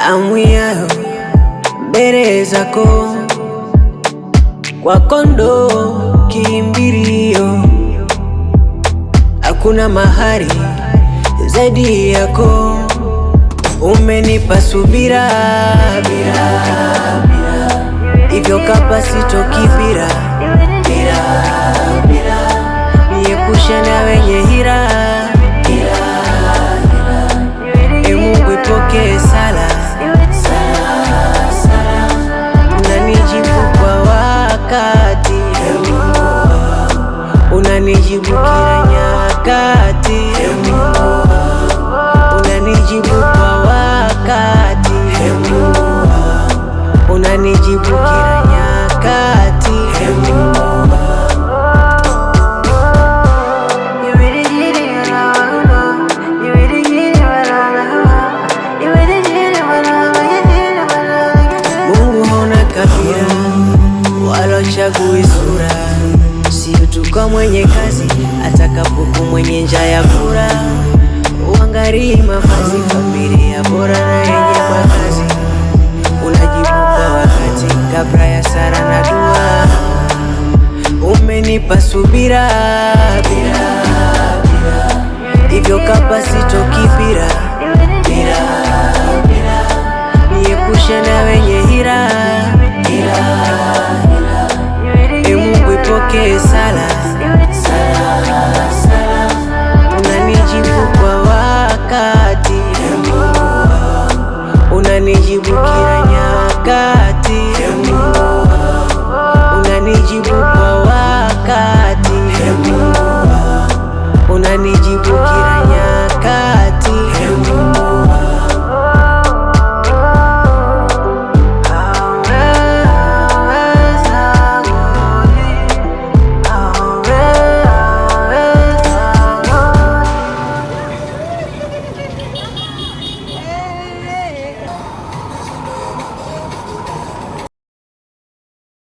Amwiao mbele zako kwa kondo kimbirio, hakuna mahali zaidi yako. Umenipa subira hivyo kapa sitokibira, niepushe na wenye hila. E Mungu ipokee sala, unanijibu kwa wakati, unanijibu kila nyakati, unanijibu kwa wakati, unanijibu kila nyakati. Walochagui sura, si tu kwa mwenye kazi, atakapoku mwenye njaa ya kula. Uangalie mavazi, familia bora na yenye makazi. Unajibu kwa wakati, kabla ya sala na dua. Umenipa subira hivyo kapa sitokibira, niepushe na wenye hila. E Mungu ipokee sala, unanijibu kwa wakati, unanijibu kila nyakati, unanijibu kwa wakati, unanijibu kila